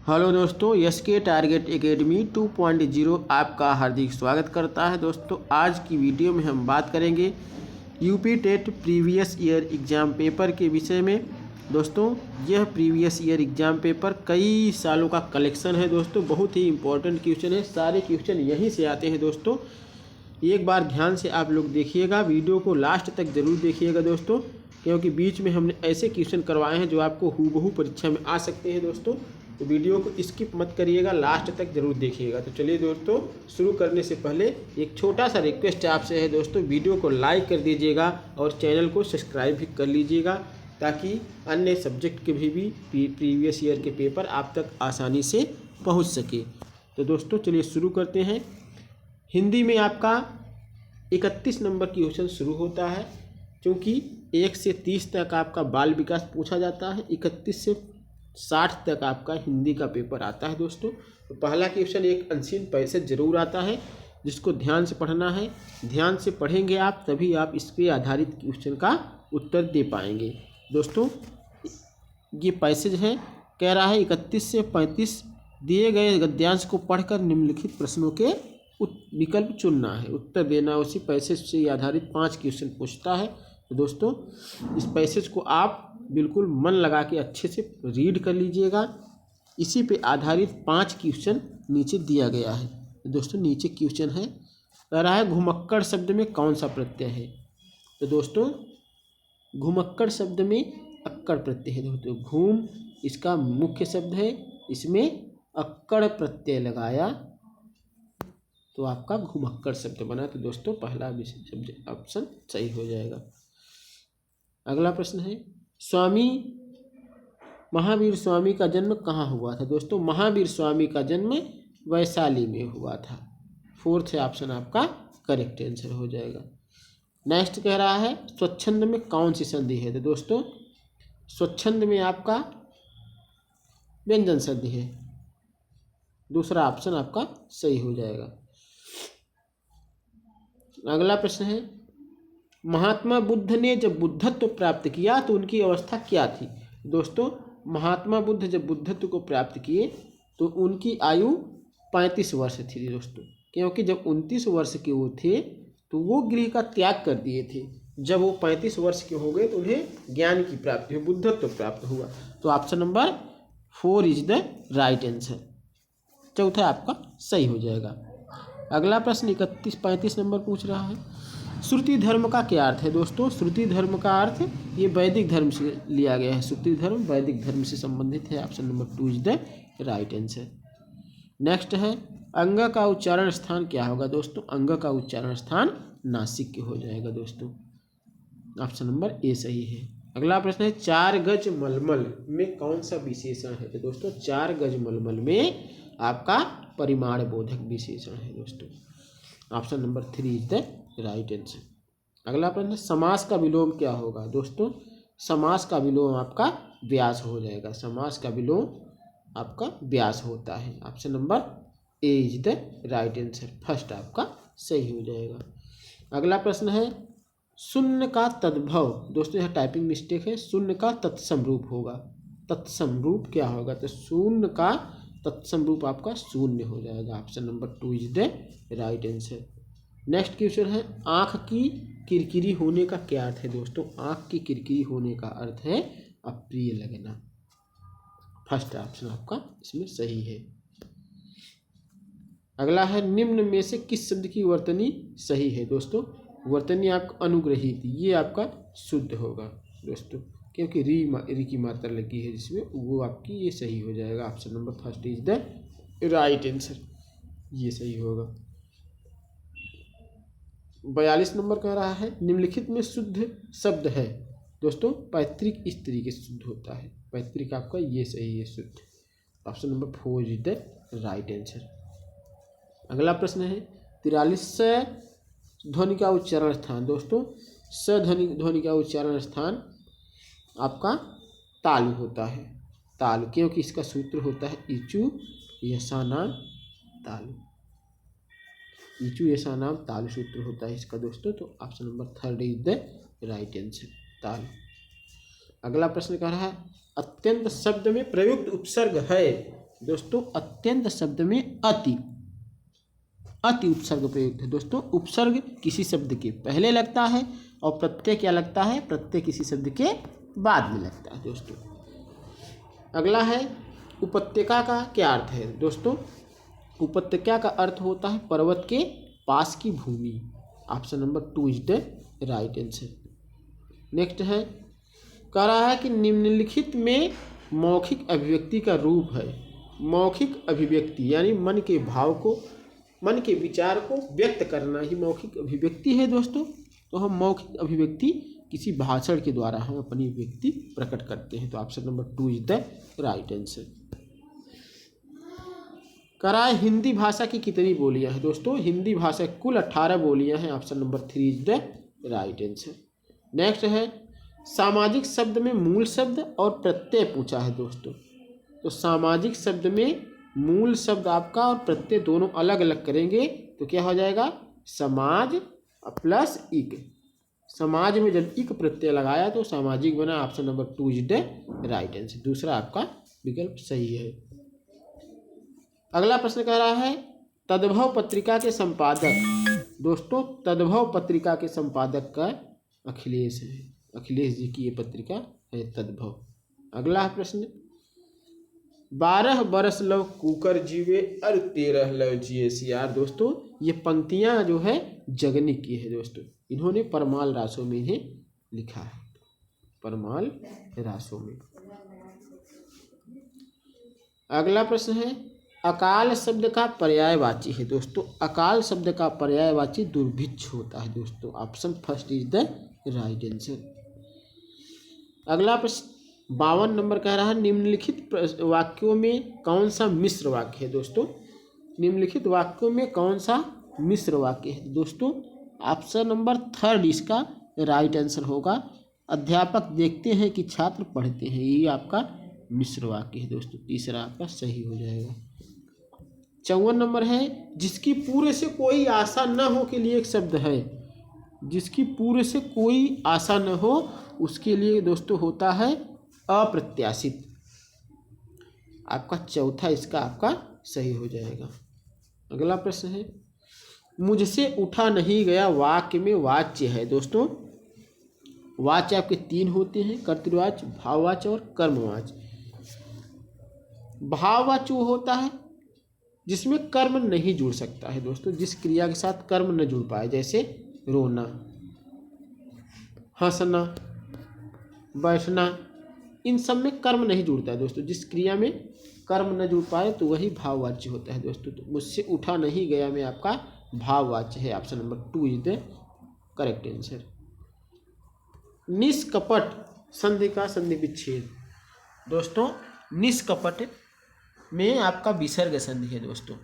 Hello दोस्तों, yes के target academy 2.0 आपका हार्दिक स्वागत करता है। दोस्तों आज की वीडियो में हम बात करेंगे UP TET previous year exam paper के विषय में। दोस्तों यह प्रीवियस ईयर एग्ज़ाम पेपर कई सालों का कलेक्शन है। दोस्तों बहुत ही इंपॉर्टेंट क्वेश्चन है, सारे क्वेश्चन यहीं से आते हैं। दोस्तों एक बार ध्यान से आप लोग देखिएगा, वीडियो को लास्ट तक ज़रूर देखिएगा दोस्तों, क्योंकि बीच में हमने ऐसे क्वेश्चन करवाए हैं जो आपको हूबहू परीक्षा में आ सकते हैं। दोस्तों तो वीडियो को स्किप मत करिएगा, लास्ट तक ज़रूर देखिएगा। तो चलिए दोस्तों, शुरू करने से पहले एक छोटा सा रिक्वेस्ट आपसे है दोस्तों, वीडियो को लाइक कर दीजिएगा और चैनल को सब्सक्राइब भी कर लीजिएगा, ताकि अन्य सब्जेक्ट के भी प्रीवियस ईयर के पेपर आप तक आसानी से पहुंच सके। तो दोस्तों चलिए शुरू करते हैं। हिंदी में आपका 31 नंबर की क्वेश्चन शुरू होता है, क्योंकि 1 से 30 तक आपका बाल विकास पूछा जाता है, 31 से 60 तक आपका हिंदी का पेपर आता है। दोस्तों तो पहला क्वेश्चन एक अनसीन पैसेज जरूर आता है, जिसको ध्यान से पढ़ना है। ध्यान से पढ़ेंगे आप तभी आप इस पर आधारित क्वेश्चन का उत्तर दे पाएंगे। दोस्तों ये पैसेज है, कह रहा है 31 से 35 दिए गए गद्यांश को पढ़कर निम्नलिखित प्रश्नों के विकल्प चुनना है, उत्तर देना। उसी पैसेज से आधारित 5 क्वेश्चन पूछता है। तो दोस्तों इस पैसेज को आप बिल्कुल मन लगा के अच्छे से रीड कर लीजिएगा। इसी पे आधारित 5 क्वेश्चन नीचे दिया गया है। तो दोस्तों नीचे क्वेश्चन है, कह रहा है घुमक्कड़ शब्द में कौन सा प्रत्यय है। तो दोस्तों घुमक्कड़ शब्द में अक्कड़ प्रत्यय है। दोस्तों घूम इसका मुख्य शब्द है, इसमें अक्कड़ प्रत्यय लगाया तो आपका घुमक्कड़ शब्द बना। तो दोस्तों पहला सब्जेक्ट ऑप्शन सही हो जाएगा। अगला प्रश्न है, स्वामी महावीर स्वामी का जन्म कहाँ हुआ था। दोस्तों महावीर स्वामी का जन्म वैशाली में हुआ था। 4th ऑप्शन आपका करेक्ट आंसर हो जाएगा। नेक्स्ट कह रहा है स्वच्छंद में कौन सी संधि है। तो दोस्तों स्वच्छंद में आपका व्यंजन संधि है, दूसरा ऑप्शन आपका सही हो जाएगा। अगला प्रश्न है, महात्मा बुद्ध ने जब बुद्धत्व प्राप्त किया तो उनकी अवस्था क्या थी। दोस्तों महात्मा बुद्ध जब बुद्धत्व को प्राप्त किए तो उनकी आयु 35 वर्ष थी। दोस्तों क्योंकि जब 29 वर्ष के वो थे तो वो गृह का त्याग कर दिए थे। जब वो 35 वर्ष के हो गए तो उन्हें ज्ञान की प्राप्ति हुई, बुद्धत्व प्राप्त हुआ। तो option number 4 is the right answer, चौथा आपका सही हो जाएगा। अगला प्रश्न 31-35 नंबर पूछ रहा है, श्रुति धर्म का क्या अर्थ है। दोस्तों श्रुति धर्म का अर्थ ये वैदिक धर्म से लिया गया है, श्रुति धर्म वैदिक धर्म से संबंधित है। Option number 2 is the right answer. Next है अंग का उच्चारण स्थान क्या होगा। दोस्तों अंग का उच्चारण स्थान नासिक हो जाएगा। दोस्तों ऑप्शन नंबर ए सही है। अगला प्रश्न है 4 गज मलमल में कौन सा विशेषण है। तो दोस्तों 4 गज मलमल में आपका परिमाण बोधक विशेषण है। दोस्तों option number 3 is the right answer. अगला प्रश्न समास का विलोम क्या होगा। दोस्तों समास का विलोम आपका व्यास हो जाएगा, समास का विलोम आपका व्यास होता है। Option number A is the right answer, first आपका सही हो जाएगा। अगला प्रश्न है शून्य का तद्भव। दोस्तों यह टाइपिंग मिस्टेक है, शून्य का तत्समरूप होगा। तत्समरूप क्या होगा। तो शून्य का तत्समरूप आपका शून्य हो जाएगा। Option number 2 is the right answer. Next question है आँख की किरकिरी होने का क्या अर्थ है। दोस्तों आँख की किरकिरी होने का अर्थ है अप्रिय लगना, फर्स्ट ऑप्शन आपका इसमें सही है। अगला है निम्न में से किस शब्द की वर्तनी सही है। दोस्तों वर्तनी आपका अनुग्रहित, ये आपका शुद्ध होगा दोस्तों, क्योंकि री की मात्रा लगी है जिसमें, वो आपकी ये सही हो जाएगा। Option number first is the right answer, ये सही होगा। 42 नंबर कह रहा है निम्नलिखित में शुद्ध शब्द है। दोस्तों पैतृक इस तरीके से शुद्ध होता है, पैतृक आपका ये सही है शुद्ध। Option number 4 is the right answer. अगला प्रश्न है 43 ध्वनि का उच्चारण स्थान। दोस्तों स ध्वनि का उच्चारण स्थान आपका तालु होता है, तालु, क्योंकि इसका सूत्र होता है इचु यशानाम तालु, इचु यशानाम तालु सूत्र होता है इसका। दोस्तों तो option number 3 is the right answer, तालु। अगला प्रश्न कह रहा है अत्यंत शब्द में प्रयुक्त उपसर्ग है। दोस्तों अत्यंत शब्द में अति, अति उपसर्ग प्रयुक्त है। दोस्तों उपसर्ग किसी शब्द के पहले लगता है और प्रत्यय क्या लगता है, प्रत्यय किसी शब्द के बाद में लगता है। दोस्तों अगला है उपत्यका का क्या अर्थ है। दोस्तों उपत्यका का अर्थ होता है पर्वत के पास की भूमि। Option number 2 is the right answer. Next है, कह रहा है कि निम्नलिखित में मौखिक अभिव्यक्ति का रूप है। मौखिक अभिव्यक्ति यानी मन के भाव को, मन के विचार को व्यक्त करना ही मौखिक अभिव्यक्ति है। दोस्तों तो हम मौखिक अभिव्यक्ति किसी भाषण के द्वारा हम अपनी व्यक्ति प्रकट करते हैं। तो option number 2 is the right answer. करा है हिंदी भाषा की कितनी बोलियां हैं। दोस्तों हिंदी भाषा कुल 18 बोलियां हैं। Option number 3 is the right answer. Next है, सामाजिक शब्द में मूल शब्द और प्रत्यय पूछा है। दोस्तों तो सामाजिक शब्द में मूल शब्द आपका और प्रत्यय दोनों अलग अलग करेंगे तो क्या हो जाएगा, समाज प्लस इक। समाज में जब इक प्रत्यय लगाया तो सामाजिक बना। Option number 2 is the right answer. दूसरा आपका विकल्प सही है। अगला प्रश्न कह रहा है, तद्भव पत्रिका के संपादक। दोस्तों तद्भव पत्रिका के संपादक का अखिलेश है। अखिलेश जी की ये पत्रिका है तद्भव। अगला प्रश्न, 12 बरस लव कुकर जीवे और 13 लव जिए सियार। दोस्तों ये पंक्तियां जो है जगनिक की है। दोस्तों इन्होंने परमाल रासों में इन्हें लिखा है, परमाल रासों में। अगला प्रश्न है, अकाल शब्द का पर्यायवाची है। दोस्तों अकाल शब्द का पर्यायवाची दुर्भिक्ष होता है। दोस्तों option first is the right answer. अगला प्रश्न 52 नंबर कह रहा है, निम्नलिखित वाक्यों में कौन सा मिश्र वाक्य है। दोस्तों निम्नलिखित वाक्यों में कौन सा मिश्र वाक्य है। दोस्तों ऑप्शन नंबर 3 इसका राइट आंसर होगा। अध्यापक देखते हैं कि छात्र पढ़ते हैं, ये आपका मिश्र वाक्य है। दोस्तों तीसरा आपका सही हो जाएगा। 54 नंबर है, जिसकी पूरे से कोई आशा न हो के लिए एक शब्द है। जिसकी पूरे से कोई आशा न हो उसके लिए दोस्तों होता है अप्रत्याशित। आपका चौथा इसका आपका सही हो जाएगा। अगला प्रश्न है, मुझसे उठा नहीं गया वाक्य में वाच्य है। दोस्तों वाच्य आपके 3 होते हैं, कर्तृवाच्य, भाववाच्य और कर्मवाच्य। भाववाच्य वो होता है जिसमें कर्म नहीं जुड़ सकता है। दोस्तों जिस क्रिया के साथ कर्म न जुड़ पाए, जैसे रोना, हंसना, बैठना, इन सब में कर्म नहीं जुड़ता है। दोस्तों जिस क्रिया में कर्म न जुड़ पाए तो वही भाववाच्य होता है। दोस्तों तो मुझसे उठा नहीं गया में आपका भाववाच्य है। Option number 2 is the correct answer. निष्कपट संधि का संधि विच्छेद। दोस्तों निष्कपट में आपका विसर्ग संधि है। दोस्तों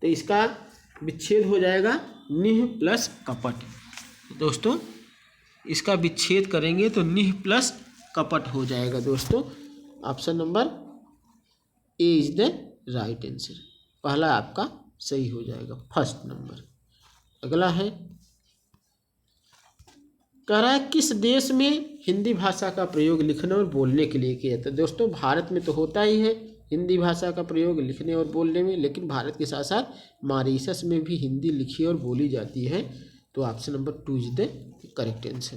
तो इसका विच्छेद हो जाएगा निह प्लस कपट। दोस्तों इसका विच्छेद करेंगे तो निह प्लस कपट हो जाएगा। दोस्तों option number A is the right answer. पहला आपका सही हो जाएगा, फर्स्ट नंबर। अगला है, कह रहा है किस देश में हिंदी भाषा का प्रयोग लिखने और बोलने के लिए किया जाता है। दोस्तों भारत में तो होता ही है हिंदी भाषा का प्रयोग लिखने और बोलने में, लेकिन भारत के साथ साथ मॉरिशस में भी हिंदी लिखी और बोली जाती है। तो option number 2 is the correct answer.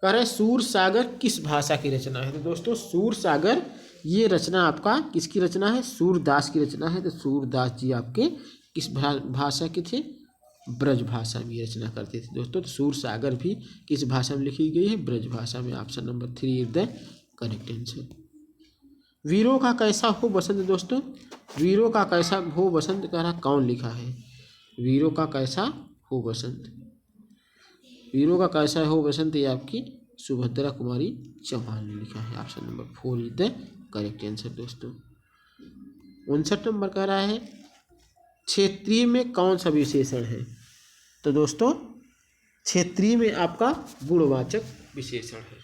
कह रहे सूर सागर किस भाषा की रचना है। तो दोस्तों सूर सागर ये रचना आपका किसकी रचना है, सूरदास की रचना है। तो सूरदास जी आपके किस भाषा के थे, ब्रज भाषा में रचना करते थे। दोस्तों तो सूर सागर भी किस भाषा में लिखी गई है, ब्रज भाषा में। Option number 3 is the correct answer. वीरों का कैसा हो बसंत। दोस्तों वीरों का कैसा हो बसंत कह रहा कौन लिखा है, वीरों का कैसा हो बसंत। वीरों का कैसा हो बसंत ये आपकी सुभद्रा कुमारी चौहान ने लिखा है। Option number 4 is the correct answer. दोस्तों 59 नंबर कह रहा है क्षेत्रीय में कौन सा विशेषण है। तो दोस्तों क्षेत्रीय में आपका गुणवाचक विशेषण है।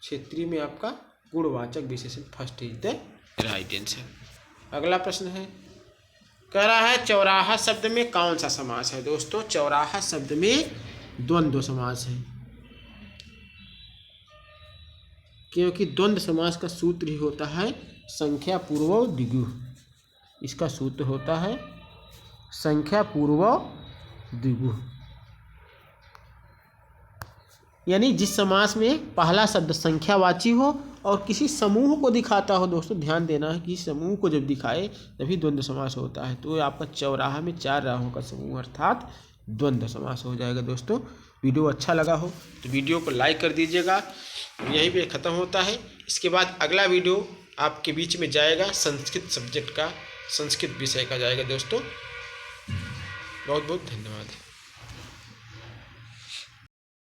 क्षेत्रीय में आपका गुणवाचक विशेषण first is the right answer. अगला प्रश्न है, कह रहा है चौराहा शब्द में कौन सा समास है। दोस्तों चौराहा शब्द में द्वंद्व समास है। क्योंकि द्वंद्व समास का सूत्र ही होता है संख्या पूर्व द्विगु। इसका सूत्र होता है संख्या पूर्व द्विगु, यानी जिस समास में पहला शब्द संख्यावाची हो और किसी समूह को दिखाता हो। दोस्तों ध्यान देना है कि समूह को जब दिखाए तभी द्वंद्व समास होता है। तो आपका चौराहा में 4 राहों का समूह अर्थात द्वंद्व समास हो जाएगा। दोस्तों वीडियो अच्छा लगा हो तो वीडियो को लाइक कर दीजिएगा। यहीं पे ख़त्म होता है। इसके बाद अगला वीडियो आपके बीच में जाएगा संस्कृत सब्जेक्ट का, संस्कृत विषय का जाएगा। दोस्तों बहुत बहुत धन्यवाद।